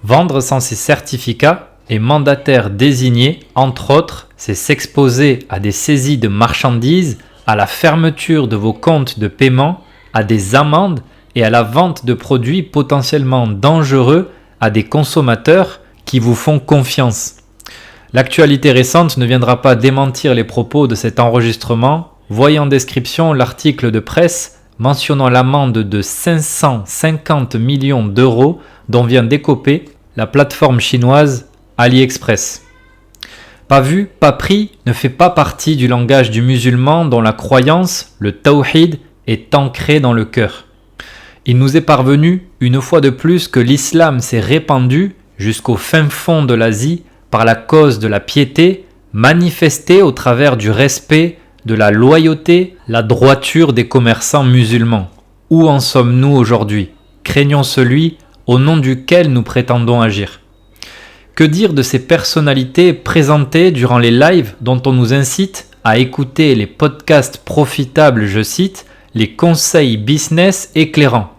Vendre sans ces certificats et mandataires désignés, entre autres, c'est s'exposer à des saisies de marchandises, à la fermeture de vos comptes de paiement, à des amendes et à la vente de produits potentiellement dangereux à des consommateurs qui vous font confiance. L'actualité récente ne viendra pas démentir les propos de cet enregistrement. Voyez en description l'article de presse mentionnant l'amende de 550 millions d'euros dont vient d'écoper la plateforme chinoise AliExpress. Pas vu, pas pris ne fait pas partie du langage du musulman dont la croyance, le tawhid, est ancrée dans le cœur. Il nous est parvenu, une fois de plus, que l'islam s'est répandu jusqu'au fin fond de l'Asie par la cause de la piété, manifestée au travers du respect, de la loyauté, la droiture des commerçants musulmans. Où en sommes-nous aujourd'hui? Craignons celui au nom duquel nous prétendons agir. Que dire de ces personnalités présentées durant les lives dont on nous incite à écouter les podcasts profitables, je cite, les conseils business éclairants?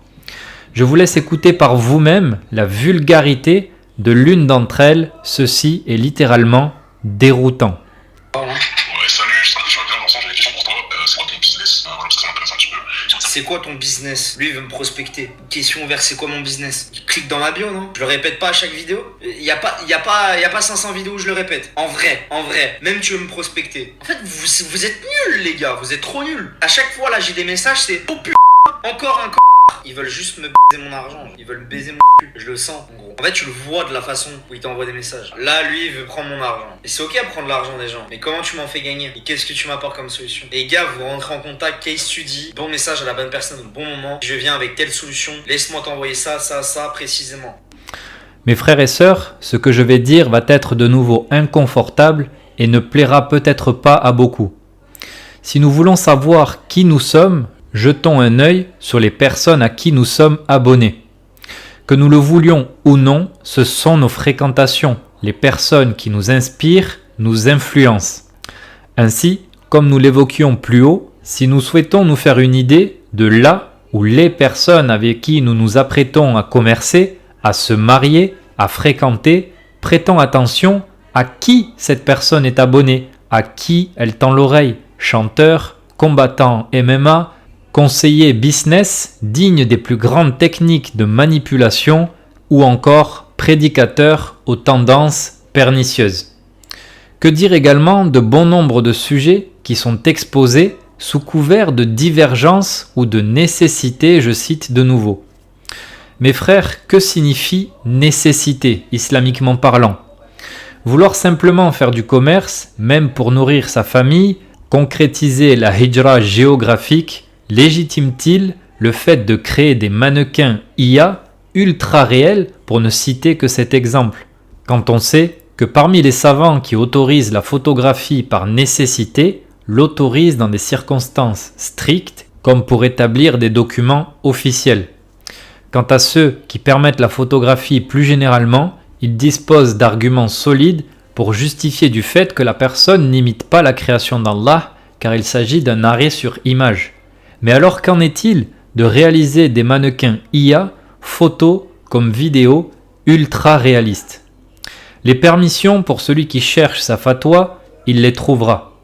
Je vous laisse écouter par vous-même la vulgarité de l'une d'entre elles, ceci est littéralement déroutant. Ouais, salut, je viens de lancer une question pour toi. C'est quoi ton business? Voilà, parce que ça m'intéresse un petit peu. C'est quoi ton business? Lui, il veut me prospecter. Question ouverte, c'est quoi mon business? Il clique dans ma bio, non? Je le répète pas à chaque vidéo? Y a pas 500 vidéos où je le répète. En vrai, même tu veux me prospecter. En fait, vous êtes nuls, les gars, vous êtes trop nuls. À chaque fois, là, j'ai des messages, c'est oh putain, encore un con. Ils veulent juste me baiser mon argent. Ils veulent me baiser mon cul. Je le sens, en gros. En fait, tu le vois de la façon où il t'envoie des messages. Là, lui, il veut prendre mon argent. Et c'est ok à prendre l'argent des gens. Mais comment tu m'en fais gagner? Et qu'est-ce que tu m'apportes comme solution? Et gars, vous rentrez en contact, case study, bon message à la bonne personne au bon moment. Je viens avec telle solution. Laisse-moi t'envoyer ça précisément. Mes frères et sœurs, ce que je vais dire va être de nouveau inconfortable et ne plaira peut-être pas à beaucoup. Si nous voulons savoir qui nous sommes, jetons un œil sur les personnes à qui nous sommes abonnés. Que nous le voulions ou non, ce sont nos fréquentations, les personnes qui nous inspirent, nous influencent. Ainsi, comme nous l'évoquions plus haut, si nous souhaitons nous faire une idée de là où les personnes avec qui nous nous apprêtons à commercer, à se marier, à fréquenter, prêtons attention à qui cette personne est abonnée, à qui elle tend l'oreille, chanteur, combattant MMA, conseiller business digne des plus grandes techniques de manipulation ou encore prédicateur aux tendances pernicieuses. Que dire également de bon nombre de sujets qui sont exposés sous couvert de divergence ou de nécessité, je cite de nouveau. Mes frères, que signifie nécessité, islamiquement parlant? Vouloir simplement faire du commerce, même pour nourrir sa famille, concrétiser la hijra géographique, légitime-t-il le fait de créer des mannequins IA ultra réels pour ne citer que cet exemple? Quand on sait que parmi les savants qui autorisent la photographie par nécessité, l'autorisent dans des circonstances strictes comme pour établir des documents officiels. Quant à ceux qui permettent la photographie plus généralement, ils disposent d'arguments solides pour justifier du fait que la personne n'imite pas la création d'Allah car il s'agit d'un arrêt sur image. Mais alors qu'en est-il de réaliser des mannequins IA, photos comme vidéos, ultra réalistes? Les permissions pour celui qui cherche sa fatwa, il les trouvera.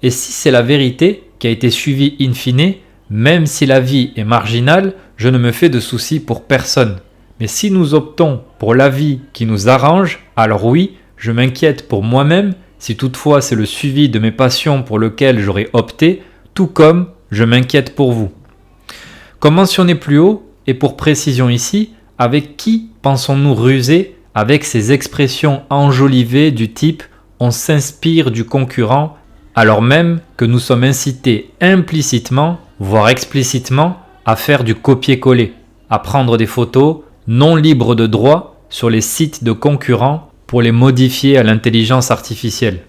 Et si c'est la vérité qui a été suivie in fine, même si la vie est marginale, je ne me fais de soucis pour personne. Mais si nous optons pour l'avis qui nous arrange, alors oui, je m'inquiète pour moi-même, si toutefois c'est le suivi de mes passions pour lequel j'aurais opté, tout comme je m'inquiète pour vous. Comme mentionné plus haut, et pour précision ici, avec qui pensons-nous ruser avec ces expressions enjolivées du type « on s'inspire du concurrent » alors même que nous sommes incités implicitement, voire explicitement, à faire du copier-coller, à prendre des photos non libres de droit sur les sites de concurrents pour les modifier à l'intelligence artificielle.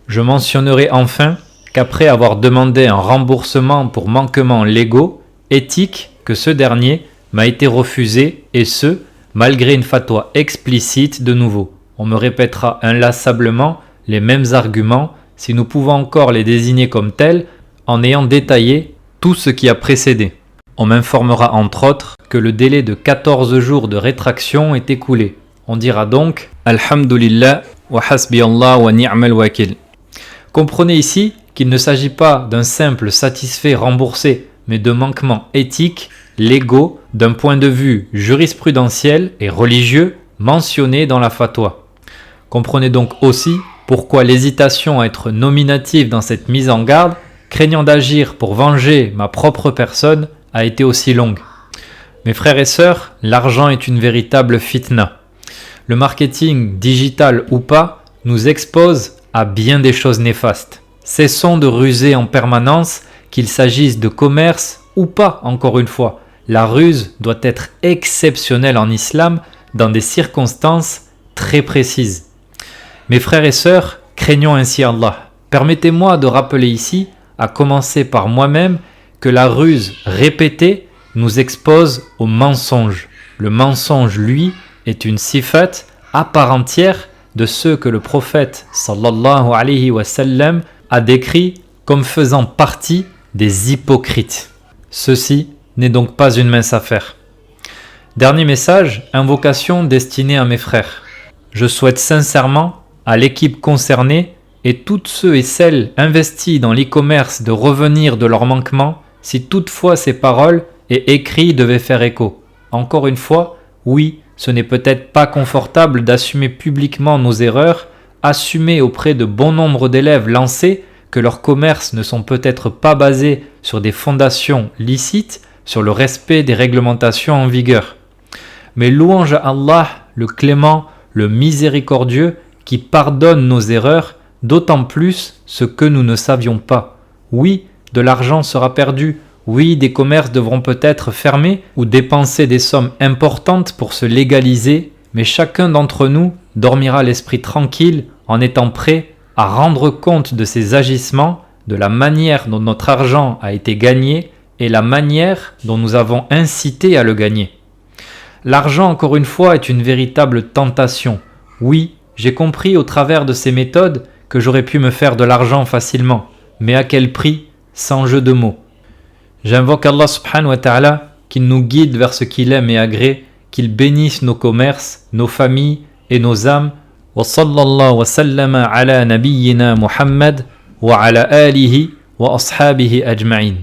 Je mentionnerai enfin qu'après avoir demandé un remboursement pour manquements légaux, éthiques, que ce dernier m'a été refusé, et ce, malgré une fatwa explicite de nouveau. On me répétera inlassablement les mêmes arguments si nous pouvons encore les désigner comme tels en ayant détaillé tout ce qui a précédé. On m'informera entre autres que le délai de 14 jours de rétraction est écoulé. On dira donc « Alhamdulillah wa hasbi Allah wa ni'mal wakil ». Comprenez ici qu'il ne s'agit pas d'un simple satisfait remboursé, mais de manquements éthiques, légaux, d'un point de vue jurisprudentiel et religieux mentionnés dans la fatwa. Comprenez donc aussi pourquoi l'hésitation à être nominative dans cette mise en garde, craignant d'agir pour venger ma propre personne, a été aussi longue. Mes frères et sœurs, l'argent est une véritable fitna. Le marketing, digital ou pas, nous expose à bien des choses néfastes. Cessons de ruser en permanence, qu'il s'agisse de commerce ou pas, encore une fois. La ruse doit être exceptionnelle en islam dans des circonstances très précises. Mes frères et sœurs, craignons ainsi Allah. Permettez-moi de rappeler ici, à commencer par moi-même, que la ruse répétée nous expose au mensonge. Le mensonge, lui, est une sifat à part entière de ceux que le prophète sallallahu alayhi wa sallam a décrit comme faisant partie des hypocrites. Ceci n'est donc pas une mince affaire. Dernier message, invocation destinée à mes frères. Je souhaite sincèrement à l'équipe concernée et toutes ceux et celles investis dans l'e-commerce de revenir de leurs manquements si toutefois ces paroles et écrits devaient faire écho. Encore une fois, oui, ce n'est peut-être pas confortable d'assumer publiquement nos erreurs, assumer auprès de bon nombre d'élèves lancés que leurs commerces ne sont peut-être pas basés sur des fondations licites, sur le respect des réglementations en vigueur. Mais louange à Allah, le clément, le miséricordieux, qui pardonne nos erreurs, d'autant plus ce que nous ne savions pas. Oui, de l'argent sera perdu, oui, des commerces devront peut-être fermer ou dépenser des sommes importantes pour se légaliser, mais chacun d'entre nous dormira l'esprit tranquille en étant prêt à rendre compte de ses agissements, de la manière dont notre argent a été gagné et la manière dont nous avons incité à le gagner. L'argent, encore une fois, est une véritable tentation. Oui, j'ai compris au travers de ces méthodes que j'aurais pu me faire de l'argent facilement, mais à quel prix, sans jeu de mots. J'invoque Allah subhanahu wa ta'ala qu'il nous guide vers ce qu'il aime et agrée, qu'il bénisse nos commerces, nos familles et nos âmes. Wa sallallahu wa sallama ala nabiyyina Muhammad wa ala alihi wa ashabihi ajma'in.